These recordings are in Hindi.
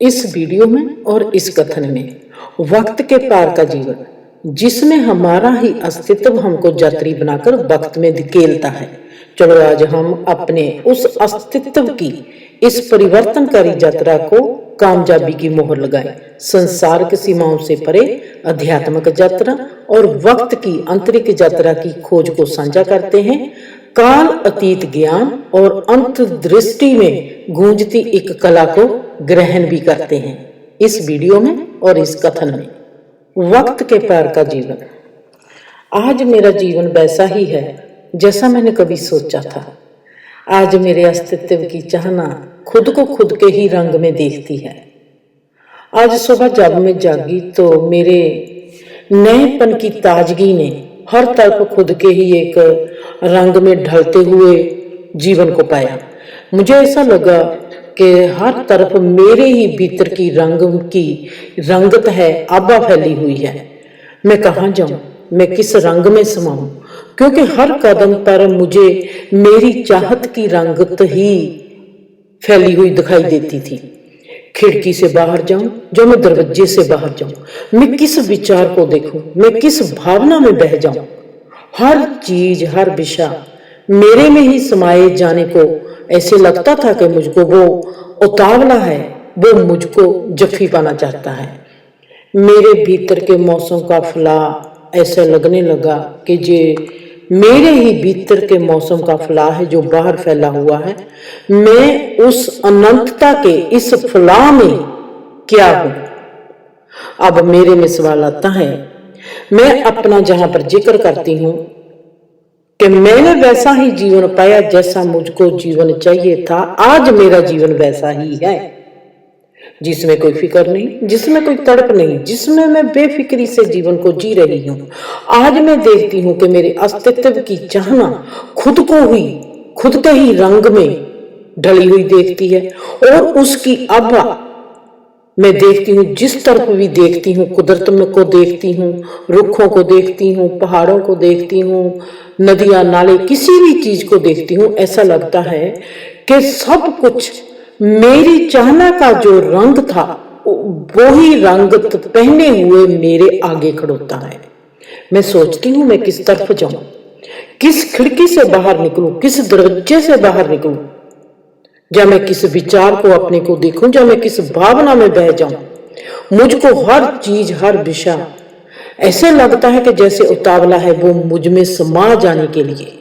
इस वीडियो में और इस कथन में वक्त के पार का जीवन, जिसमें हमारा ही अस्तित्व हमको यात्री बनाकर वक्त में धकेलता है। चलो आज हम अपने उस अस्तित्व की इस परिवर्तनकारी यात्रा को कामयाबी की मोहर लगाएं। संसार की सीमाओं से परे आध्यात्मिक यात्रा और वक्त की आंतरिक यात्रा की खोज को साझा करते हैं। काल अतीत ज्ञान और अंतर्दृष्टि में गूंजती एक कला को ग्रहण भी करते हैं। इस वीडियो में और इस कथन में वक्त के पार का जीवन। आज मेरा जीवन वैसा ही है जैसा मैंने कभी सोचा था। आज मेरे अस्तित्व की चाहना खुद को खुद के ही रंग में देखती है। आज सुबह जब मैं जागी तो मेरे नएपन की ताजगी ने हर तरफ खुद के ही एक रंग में ढलते हुए जीवन को पाया। मुझे ऐसा लगा कि हर तरफ मेरे ही भीतर की रंगत है आभा फैली हुई है। मैं कहाँ जाऊं, मैं किस रंग में समाऊं, क्योंकि हर कदम पर मुझे मेरी चाहत की रंगत ही फैली हुई दिखाई देती थी। खिड़की से बाहर जाऊं, जो मैं दरवाजे से बाहर जाऊं, मैं किस विचार को देखूं, मैं किस भावना में बह जाऊं। हर चीज, हर विषय मेरे में ही समाये जाने को ऐसे लगता था कि मुझको वो उतावला है, वो मुझको जफ्फी पाना चाहता है। मेरे भीतर के मौसम का फैलाव ऐसा लगने लगा कि जे मेरे ही भीतर के मौसम का फैलाव है जो बाहर फैला हुआ है। मैं उस अनंतता के इस फैलाव में क्या हूं? अब मेरे में सवाल आता है। मैं अपना जहां पर जिक्र करती हूं कि मैंने वैसा ही जीवन पाया जैसा मुझको जीवन चाहिए था। आज मेरा जीवन वैसा ही है, जिसमें कोई फिक्र नहीं, जिसमें कोई तड़प नहीं, जिसमें मैं बेफिक्री से जीवन को जी रही हूं। आज मैं देखती हूं कि मेरे अस्तित्व की चाहना खुद के ही रंग में ढली हुई देखती है और उसकी आभा मैं देखती हूँ। जिस तरफ भी देखती हूँ, कुदरत में को देखती हूँ, रुखों को देखती हूँ, पहाड़ों को देखती हूँ, नदियां नाले, किसी भी चीज को देखती हूँ, ऐसा लगता है कि सब कुछ मेरी चाहना का जो रंग था वो ही रंग पहने हुए मेरे आगे खड़ोता है। मैं सोचती हूँ मैं किस तरफ जाऊं, किस खिड़की से बाहर निकलूं, किस दरवाजे से बाहर निकलूं, या मैं किस विचार को अपने को देखूं, या मैं किस भावना में बह जाऊं। मुझको हर चीज, हर विषय ऐसे लगता है कि जैसे उतावला है वो मुझ में समा जाने के लिए।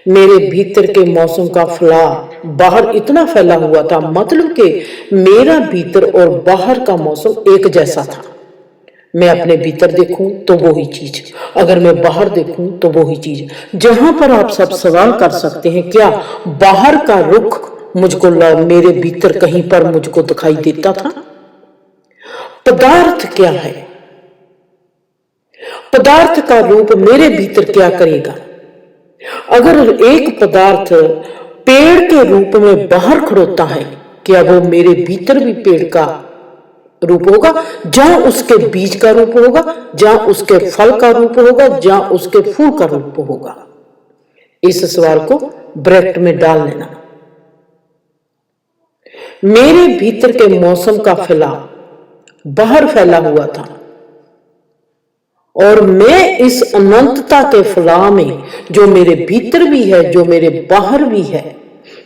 मेरे भीतर के मौसम का फैलाव बाहर इतना फैला हुआ था, मतलब कि मेरा भीतर और बाहर का मौसम एक जैसा था। मैं अपने भीतर देखूं तो वो ही चीज, अगर मैं बाहर देखूं तो वो ही चीज। जहां पर आप सब सवाल कर सकते हैं, क्या बाहर का रुख मुझको मेरे भीतर कहीं पर मुझको दिखाई देता था? पदार्थ क्या है? पदार्थ का रूप मेरे भीतर क्या करेगा? अगर एक पदार्थ पेड़ के रूप में बाहर खड़ोता है, क्या वो मेरे भीतर भी पेड़ का रूप होगा? जहां उसके बीज का रूप होगा, जहां उसके फल का रूप होगा, जहां उसके फूल का रूप होगा? इस सवाल को ब्रैकेट में डाल लेना। मेरे भीतर के मौसम का फैलाव बाहर फैला हुआ था और मैं इस अनंतता के फैलाव में, जो मेरे भीतर भी है, जो मेरे बाहर भी है,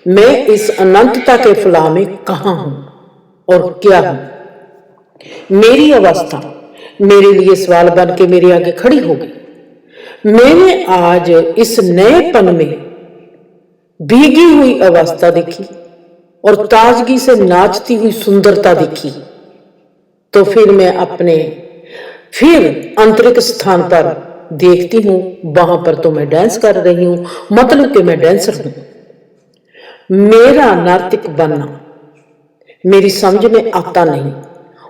मैं इस अनंतता के फैलाव में कहां हूं और क्या हूं? मेरी अवस्था मेरे लिए सवाल बन के मेरे आगे खड़ी हो गई। मैंने आज इस नएपन में भीगी हुई अवस्था देखी और ताजगी से नाचती हुई सुंदरता देखी। तो फिर मैं अपने आंतरिक स्थान पर देखती हूं, वहां पर तो मैं डांस कर रही हूं, मतलब कि मैं डांसर हूं। मेरा नार्तिक बनना मेरी समझ में आता नहीं,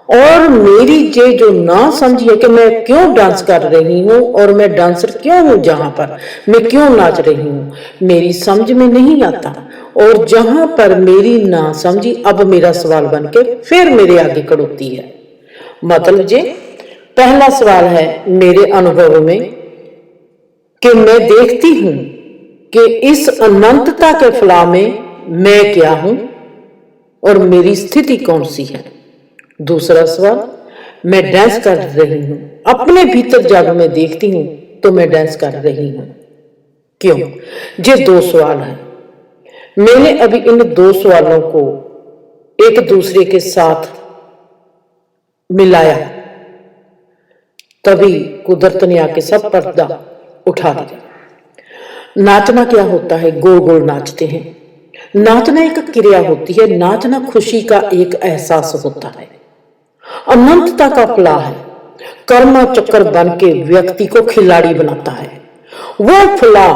और मेरी जो ना समझी है कि मैं क्यों डांस कर रही हूं और मैं डांसर क्यों हूं, जहां पर मैं क्यों नाच रही हूं, मेरी समझ में नहीं आता। और जहां पर मेरी ना समझी अब मेरा सवाल बन के फिर मेरे आगे खड़ोती है। मतलब जे पहला सवाल है मेरे अनुभव में कि मैं देखती हूं कि इस अनंतता के फैलाव में मैं क्या हूं, और मेरी स्थिति कौन सी है? दूसरा सवाल, मैं डांस कर रही हूं, अपने भीतर जब मैं देखती हूं तो मैं डांस कर रही हूं। क्यों? ये दो सवाल हैं। मैंने अभी इन दो सवालों को एक दूसरे के साथ मिलाया, तभी कुदरत ने आके सब पर्दा उठा दिया। नाचना क्या होता है? गोल गोल नाचते हैं। नाचना एक क्रिया होती है। नाचना खुशी का एक एहसास होता है, अनंतता का फलाह है। कर्म चक्र बन के व्यक्ति को खिलाड़ी बनाता है। वो फलाह,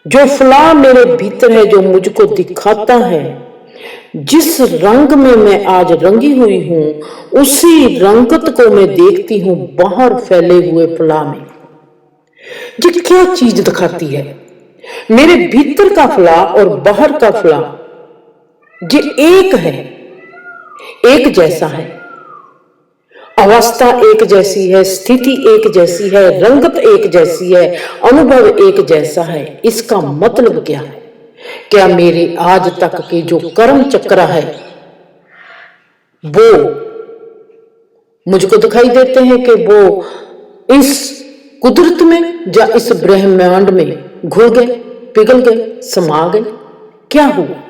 जो फलाह मेरे भीतर है, जो मुझको दिखाता है, जिस रंग में मैं आज रंगी हुई हूं, उसी रंगत को मैं देखती हूं बाहर फैले हुए फलाह में। ये क्या चीज दिखाती है? मेरे भीतर का फलाह और बाहर का फलाह ये एक है, एक जैसा है। अवस्था एक जैसी है, स्थिति एक जैसी है, रंगत एक जैसी है, अनुभव एक जैसा है। इसका मतलब क्या है? क्या मेरे आज तक के जो कर्म चक्र है वो मुझको दिखाई देते हैं कि वो इस कुदरत में या इस ब्रह्मांड में घुल गए, पिघल गए, समा गए? क्या हुआ?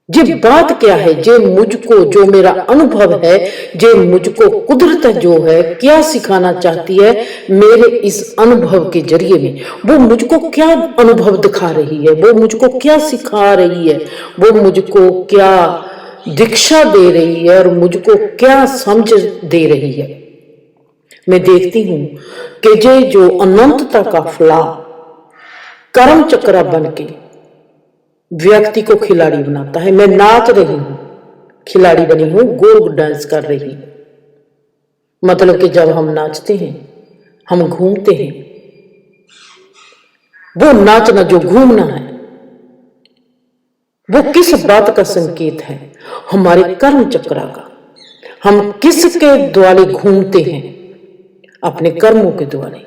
ये बात क्या है? जे मुझको, जो मेरा अनुभव है, जे मुझको कुदरत जो है क्या सिखाना चाहती है मेरे इस अनुभव के जरिए में? वो मुझको क्या अनुभव दिखा रही है? वो मुझको क्या सिखा रही है? वो मुझको क्या दीक्षा दे रही है और मुझको क्या समझ दे रही है? मैं देखती हूं कि जे जो अनंतता का फलाह कर्म चक्र बन के व्यक्ति को खिलाड़ी बनाता है। मैं नाच रही हूं, खिलाड़ी बनी हूं, गोल डांस कर रही हूं। मतलब कि जब हम नाचते हैं, हम घूमते हैं, वो नाचना जो घूमना है वो किस बात का संकेत है? हमारे कर्म चक्र का। हम किसके द्वारे घूमते हैं? अपने कर्मों के द्वारे।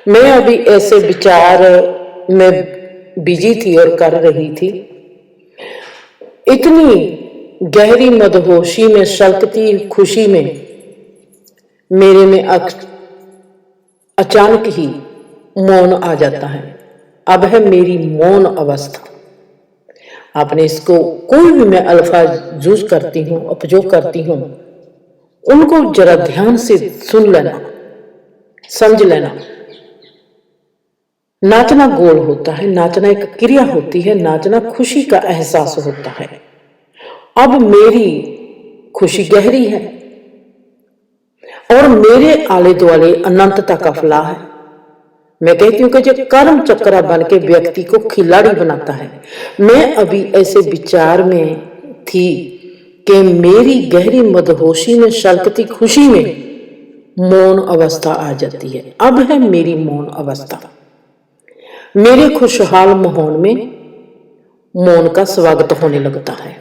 मैं अभी ऐसे विचार में बिजी थी और कर रही थी। इतनी गहरी मदहोशी में, शल्कती खुशी में मेरे में अचानक ही मौन आ जाता है। अब है मेरी मौन अवस्था। आपने इसको कोई भी मैं अल्फाज यूज करती हूं, उपयोग करती हूं, उनको जरा ध्यान से सुन लेना, समझ लेना। नाचना गोल होता है, नाचना एक क्रिया होती है, नाचना खुशी का एहसास होता है। अब मेरी खुशी गहरी है और मेरे आले दुआले अनंतता का फलाह है। मैं कहती हूं कि जो कर्म चक्र बन के व्यक्ति को खिलाड़ी बनाता है। मैं अभी ऐसे विचार में थी कि मेरी गहरी मदहोशी में, शल्कती खुशी में मौन अवस्था आ जाती है। अब है मेरी मौन अवस्था। मेरे खुशहाल माहौल में मौन का स्वागत होने लगता है।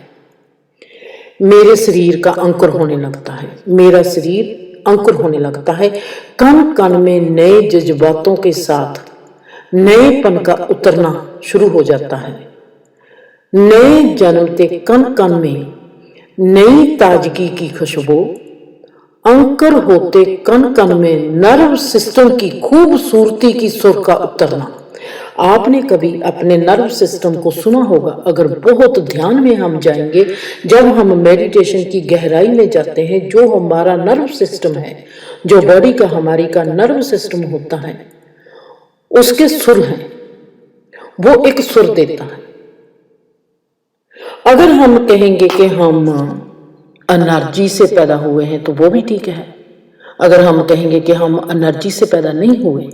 मेरे शरीर का अंकुर होने लगता है, मेरा शरीर अंकुर होने लगता है। कण कण में नए जज्बातों के साथ नएपन का उतरना शुरू हो जाता है। नए जन्मते कण कण में नई ताजगी की खुशबू, अंकुर होते कण कण में नर्व सिस्टम की खूबसूरती की सुर का उतरना। आपने कभी अपने नर्व सिस्टम को सुना होगा। अगर बहुत ध्यान में हम जाएंगे, जब हम मेडिटेशन की गहराई में जाते हैं, जो हमारा नर्व सिस्टम है, जो बॉडी का हमारी का नर्व सिस्टम होता है, उसके सुर हैं, वो एक सुर देता है। अगर हम कहेंगे कि हम एनर्जी से पैदा हुए हैं तो वो भी ठीक है। अगर हम कहेंगे कि हम एनर्जी से पैदा नहीं हुए,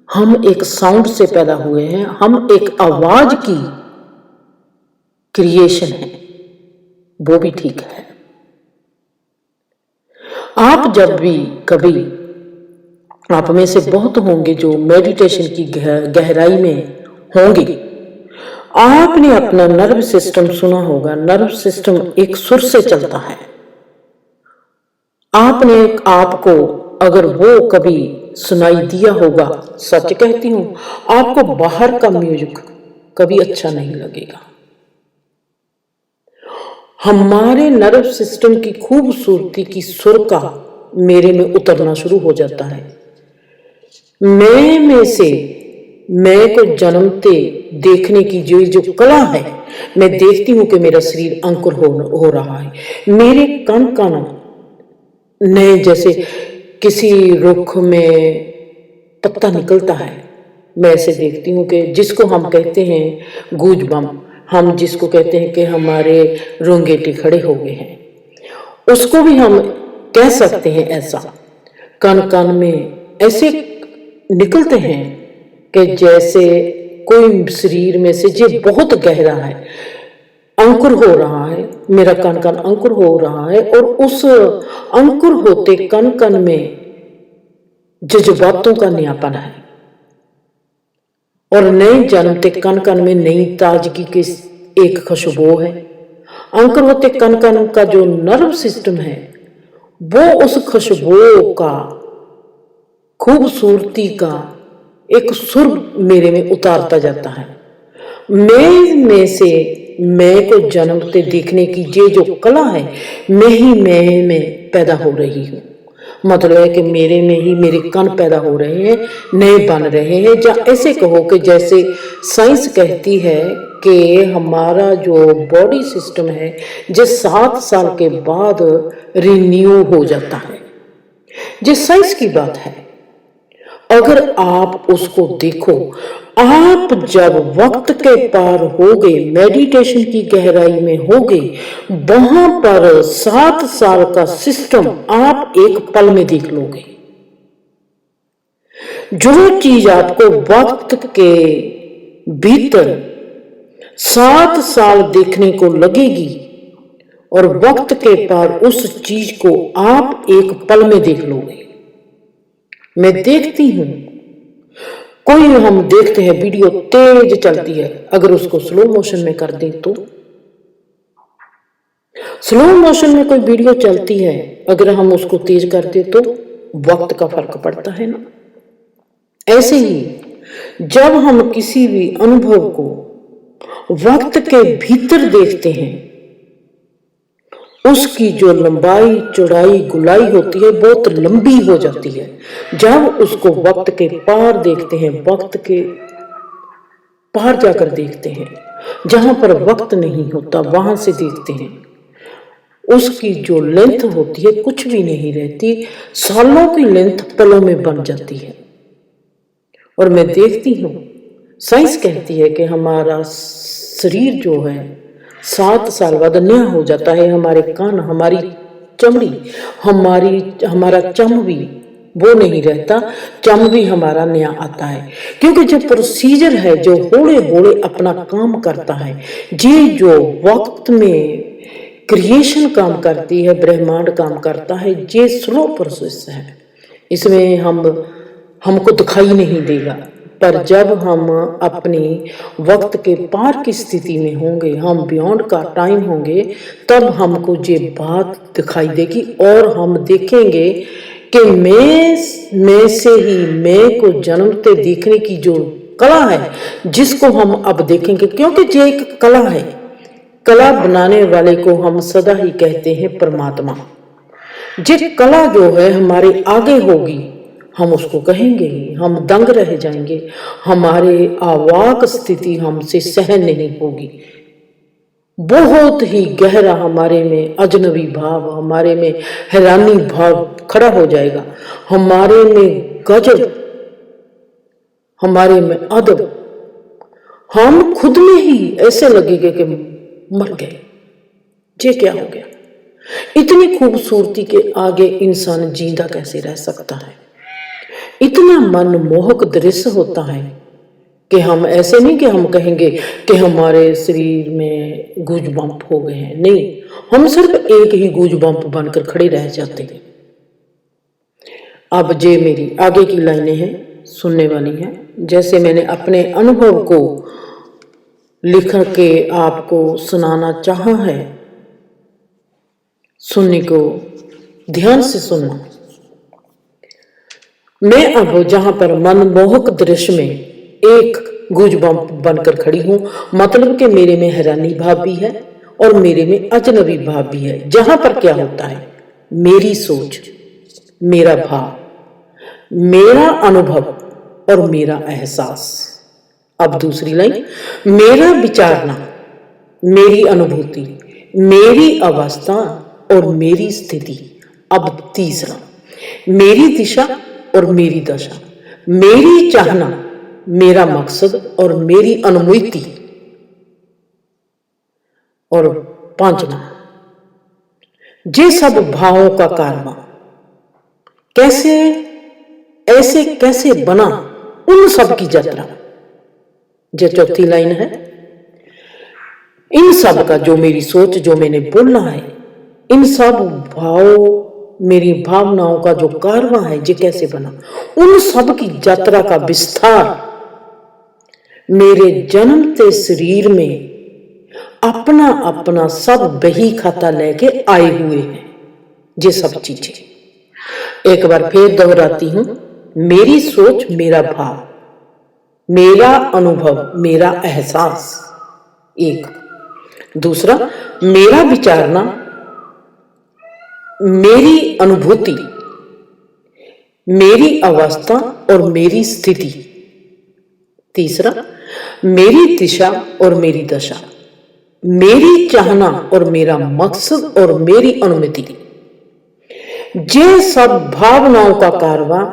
हम एक साउंड से पैदा हुए हैं, हम एक आवाज की क्रिएशन है, वो भी ठीक है। आप जब भी कभी, आप में से बहुत होंगे जो मेडिटेशन की गहराई में होंगे, आपने अपना नर्व सिस्टम सुना होगा। नर्व सिस्टम एक सुर से चलता है। आपने आपको अगर वो कभी सुनाई दिया होगा, सच कहती हूं, आपको बाहर का म्यूजिक, कभी अच्छा नहीं लगेगा। हमारे नर्व सिस्टम की खूबसूरती की सुर का मेरे में उतरना शुरू हो जाता है। मैं में से मैं को जन्मते देखने की जो कला है, मैं देखती हूं कि मेरा शरीर अंकुर हो रहा है। मेरे कण कण नए, जैसे किसी रुख में पत्ता निकलता है, मैं ऐसे देखती हूँ कि जिसको हम कहते हैं गूजबम्प, हम जिसको कहते हैं कि हमारे रोंगेटे खड़े हो गए हैं, उसको भी हम कह सकते हैं। ऐसा कण कण में ऐसे निकलते हैं कि जैसे कोई शरीर में से जो बहुत गहरा है, अंकुर हो रहा है। मेरा कण कण अंकुर हो रहा है और उस अंकुर होते कण कण में जज्बातों का नयापन है और नए जन्मते कण कण में नई ताजगी की एक खुशबू है। अंकुर होते कण कण का जो नर्व सिस्टम है, वो उस खुशबू का, खूबसूरती का एक सुर मेरे में उतारता जाता है। मैं में से मैं को जन्मते देखने की ये जो कला है, मैं ही मैं में पैदा हो रही हूँ। मतलब है कि मेरे में ही मेरे कण पैदा हो रहे हैं, नए बन रहे हैं। या ऐसे कहो कि जैसे साइंस कहती है कि हमारा जो बॉडी सिस्टम है, जो 7 साल के बाद रिन्यू हो जाता है। ये साइंस की बात है। अगर आप उसको देखो, आप जब वक्त के पार हो गए, मेडिटेशन की गहराई में हो गए, वहां पर 7 साल का सिस्टम आप एक पल में देख लोगे। जो चीज आपको वक्त के भीतर 7 साल देखने को लगेगी और वक्त के पार उस चीज को आप एक पल में देख लोगे। मैं देखती हूं, कोई हम देखते हैं वीडियो तेज चलती है, अगर उसको स्लो मोशन में कर दें तो, स्लो मोशन में कोई वीडियो चलती है, अगर हम उसको तेज कर दें तो वक्त का फर्क पड़ता है ना। ऐसे ही जब हम किसी भी अनुभव को वक्त के भीतर देखते हैं, उसकी जो लंबाई चौड़ाई गुलाई होती है बहुत लंबी हो जाती है। जब उसको वक्त के पार देखते हैं, वक्त के पार जाकर देखते हैं, जहां पर वक्त नहीं होता वहां से देखते हैं, उसकी जो लेंथ होती है कुछ भी नहीं रहती, सालों की लेंथ पलों में बन जाती है। और मैं देखती हूं, साइंस कहती है कि हमारा शरीर जो है 7 साल बाद नया हो जाता है। हमारे कान, हमारी चमड़ी, हमारा चम भी वो नहीं रहता, चम भी हमारा नया आता है। क्योंकि जो प्रोसीजर है, जो हौले हौले अपना काम करता है, ये जो वक्त में क्रिएशन काम करती है, ब्रह्मांड काम करता है, ये स्लो प्रोसेस है। इसमें हमको दिखाई नहीं देगा, पर जब हम अपनी वक्त के पार की स्थिति में होंगे, हम बियॉन्ड का टाइम होंगे, तब हमको ये बात दिखाई देगी और हम देखेंगे कि मैं से ही मैं को जन्मते देखने की जो कला है, जिसको हम अब देखेंगे। क्योंकि ये एक कला है, कला बनाने वाले को हम सदा ही कहते हैं परमात्मा। ये कला जो है हमारे आगे होगी, हम उसको कहेंगे ही, हम दंग रह जाएंगे, हमारे आवाक स्थिति हमसे सहन नहीं होगी। बहुत ही गहरा हमारे में अजनबी भाव, हमारे में हैरानी भाव खड़ा हो जाएगा, हमारे में गजब, हमारे में अदब, हम खुद में ही ऐसे लगेगा कि मर गए, ये क्या हो गया। इतनी खूबसूरती के आगे इंसान जिंदा कैसे रह सकता है। इतना मनमोहक दृश्य होता है कि हम ऐसे नहीं कि हम कहेंगे कि हमारे शरीर में गूजबम्प हो गए हैं, नहीं, हम सिर्फ एक ही गूजबम्प बनकर खड़े रह जाते हैं। अब ये मेरी आगे की लाइनें हैं, सुनने वाली हैं। जैसे मैंने अपने अनुभव को लिख के आपको सुनाना चाहा है, सुनने को ध्यान से सुनना। मैं अब जहां पर मनमोहक दृश्य में एक गूजबम्प बनकर खड़ी हूं, मतलब कि मेरे में हैरानी भाव भी है और मेरे में अजनबी भाव भी है। जहां पर क्या होता है, मेरी सोच, मेरा भाव, मेरा अनुभव और मेरा एहसास। अब दूसरी लाइन, मेरा विचारना, मेरी अनुभूति, मेरी अवस्था और मेरी स्थिति। अब तीसरा, मेरी दिशा और मेरी दशा, मेरी चाहना, मेरा मकसद और मेरी अनुमिति। और पांचवा, जे सब भावों का कारवा कैसे ऐसे कैसे बना उन सब की यात्रा। जो चौथी लाइन है, इन सब का जो मेरी सोच, जो मैंने बोलना है, इन सब भाव, मेरी भावनाओं का जो कारवां है, ये कैसे बना, उन सब की यात्रा का विस्तार मेरे जन्मते शरीर में अपना अपना सब बही खाता लेके आए हुए हैं। ये सब चीजें एक बार फिर दोहराती हूं, मेरी सोच, मेरा भाव, मेरा अनुभव, मेरा एहसास, एक। दूसरा, मेरा विचारना, मेरी अनुभूति, मेरी अवस्था और मेरी स्थिति। तीसरा, मेरी दिशा और मेरी दशा, मेरी चाहना और मेरा मकसद और मेरी अनुमति। ये सब भावनाओं का कारवां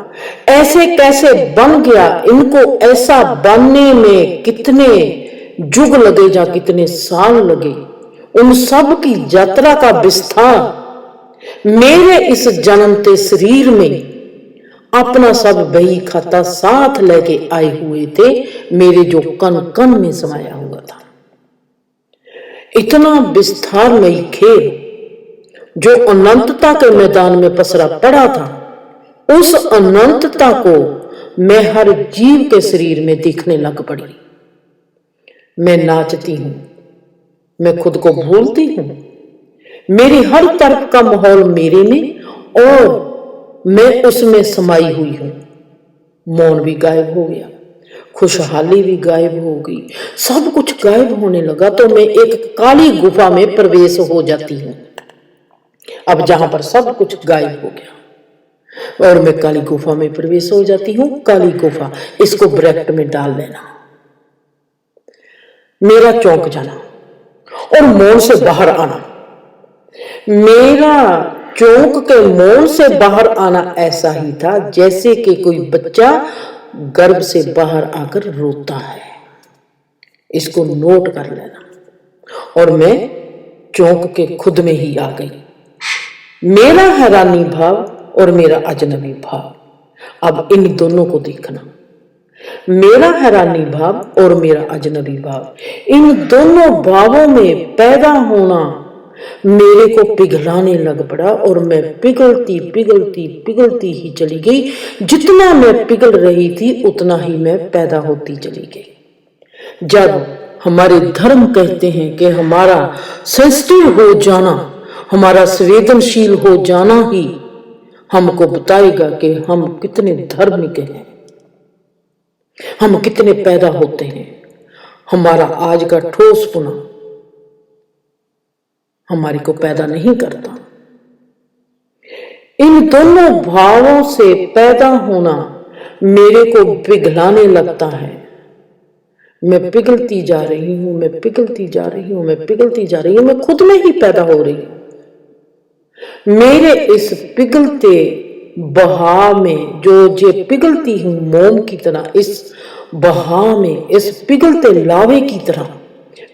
ऐसे कैसे बन गया, इनको ऐसा बनने में कितने युग लगे या कितने साल लगे, उन सब की यात्रा का विस्तार मेरे इस जन्मते शरीर में अपना सब बही खाता साथ लेके आए हुए थे, मेरे जो कण कण में समाया हुआ था। इतना विस्तारमयी खेल जो अनंतता के मैदान में पसरा पड़ा था, उस अनंतता को मैं हर जीव के शरीर में दिखने लग पड़ी। मैं नाचती हूं, मैं खुद को भूलती हूं, मेरी हर तरफ का माहौल मेरे में और मैं उसमें समाई हुई हूं। मौन भी गायब हो गया, खुशहाली भी गायब हो गई, सब कुछ गायब होने लगा तो मैं एक काली गुफा में प्रवेश हो जाती हूं। अब जहां पर सब कुछ गायब हो गया और मैं काली गुफा में प्रवेश हो जाती हूं। काली गुफा, इसको ब्रैकेट में डाल देना। मेरा चौंक जाना और मौन से बाहर आना, मेरा चौंक के मौन से बाहर आना ऐसा ही था जैसे कि कोई बच्चा गर्भ से बाहर आकर रोता है। इसको नोट कर लेना। और मैं चौंक के खुद में ही आ गई। मेरा हैरानी भाव और मेरा अजनबी भाव। अब इन दोनों को देखना, मेरा हैरानी भाव और मेरा अजनबी भाव, इन दोनों भावों में पैदा होना मेरे को पिघलाने लग पड़ा और मैं पिघलती पिघलती पिघलती ही चली गई। जितना मैं पिघल रही थी उतना ही मैं पैदा होती चली गई। जब हमारे धर्म कहते हैं कि हमारा सेंसिटिव हो जाना, हमारा संवेदनशील हो जाना ही हमको बताएगा कि हम कितने धार्मिक हैं, हम कितने पैदा होते हैं। हमारा आज का ठोसपना हमारे को पैदा नहीं करता। इन दोनों भावों से पैदा होना मेरे को पिघलाने लगता है। मैं पिघलती जा रही हूं, मैं पिघलती जा रही हूं, मैं पिघलती जा रही हूं, मैं खुद में ही पैदा हो रही हूं। मेरे इस पिघलते बहाव में जो पिघलती हूं मोम की तरह, इस बहाव में, इस पिघलते लावे की तरह,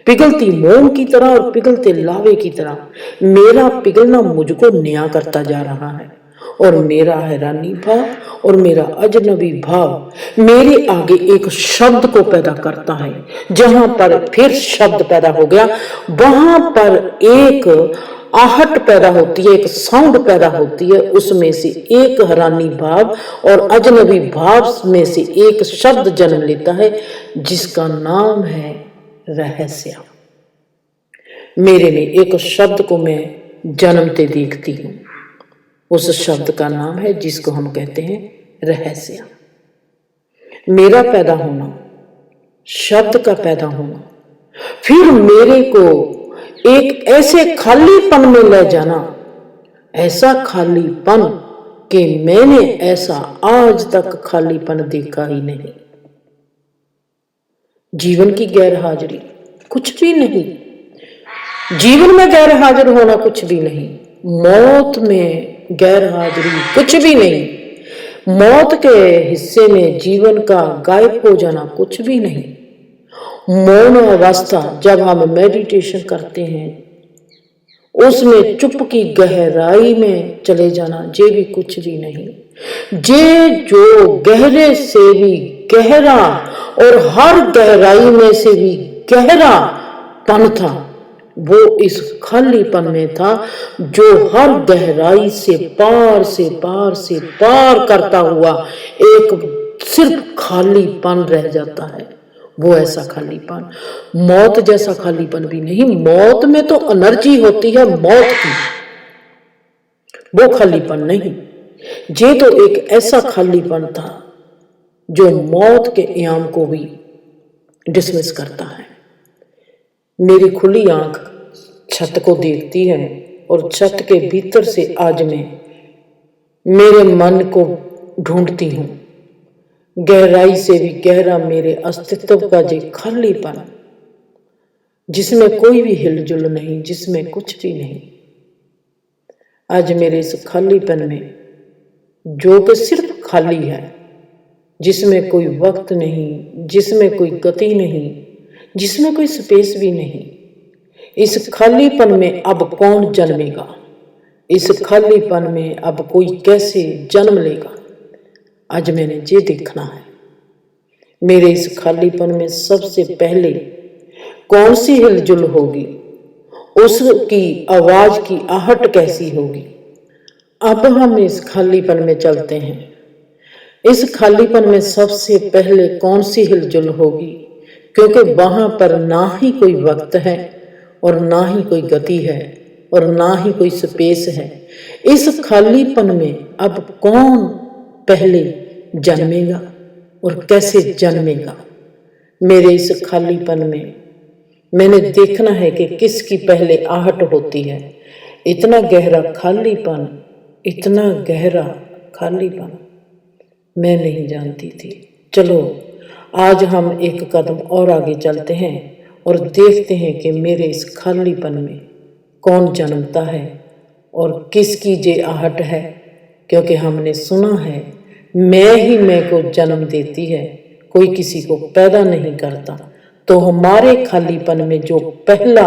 पिघलती मोम की तरह और पिघलते लावे की तरह मेरा पिघलना मुझको नया करता जा रहा है। और मेरा हैरानी भाव और मेरा अजनबी भाव मेरे आगे एक शब्द को पैदा करता है। जहां पर फिर शब्द पैदा हो गया, वहां पर एक आहट पैदा होती है, एक साउंड पैदा होती है। उसमें से एक हैरानी भाव और अजनबी भाव में से एक शब्द जन्म लेता है जिसका नाम है रहस्य। मेरे में एक शब्द को मैं जन्मते देखती हूं। उस शब्द का नाम है जिसको हम कहते हैं रहस्य। मेरा पैदा होना शब्द का पैदा होना, फिर मेरे को एक ऐसे खालीपन में ले जाना, ऐसा खालीपन कि मैंने ऐसा आज तक खालीपन देखा ही नहीं। जीवन की गैर हाजिरी कुछ भी नहीं, जीवन में गैर हाजिर होना कुछ भी नहीं, मौत में गैर हाजिरी कुछ भी नहीं, मौत के हिस्से में जीवन का गायब हो जाना कुछ भी नहीं, मौन अवस्था जब हम मेडिटेशन करते हैं उसमें चुप की गहराई में चले जाना, ये भी कुछ भी नहीं। जे जो गहरे से भी गहरा और हर गहराई में से भी गहरा पन था, वो इस खालीपन में था जो हर गहराई से पार से पार से पार करता हुआ एक सिर्फ खालीपन रह जाता है। वो ऐसा खालीपन, मौत जैसा खालीपन भी नहीं। मौत में तो एनर्जी होती है मौत की, वो खालीपन नहीं। ये तो एक ऐसा खालीपन था जो मौत के आयाम को भी डिसमिस करता है। मेरी खुली आंख छत को देखती है और छत के भीतर से आज मैं मेरे मन को ढूंढती हूँ, गहराई से भी गहरा मेरे अस्तित्व का जो खालीपन, जिसमें कोई भी हिलजुल नहीं, जिसमें कुछ भी नहीं। आज मेरे इस खालीपन में जो कि सिर्फ खाली है, जिसमें कोई वक्त नहीं, जिसमें कोई गति नहीं, जिसमें कोई स्पेस भी नहीं, इस खालीपन में अब कौन जन्मेगा? इस खालीपन में अब कोई कैसे जन्म लेगा? आज मैंने ये देखना है। मेरे इस खालीपन में सबसे पहले कौन सी हिलजुल होगी, उसकी आवाज की आहट कैसी होगी। अब हम इस खालीपन में चलते हैं। इस खालीपन में सबसे पहले कौन सी हिलजुल होगी, क्योंकि वहां पर ना ही कोई वक्त है और ना ही कोई गति है और ना ही कोई स्पेस है। इस खालीपन में अब कौन पहले जन्मेगा और कैसे जन्मेगा? मेरे इस खालीपन में मैंने देखना है कि किसकी पहले आहट होती है। इतना गहरा खालीपन, इतना गहरा खालीपन मैं नहीं जानती थी। चलो आज हम एक कदम और आगे चलते हैं और देखते हैं कि मेरे इस खालीपन में कौन जन्मता है और किसकी जे आहट है। क्योंकि हमने सुना है मैं ही मैं को जन्म देती है, कोई किसी को पैदा नहीं करता। तो हमारे खालीपन में जो पहला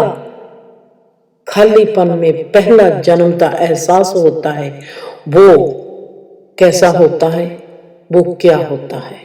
खालीपन में पहला जन्मता एहसास होता है, वो कैसा होता है, वो क्या होता है?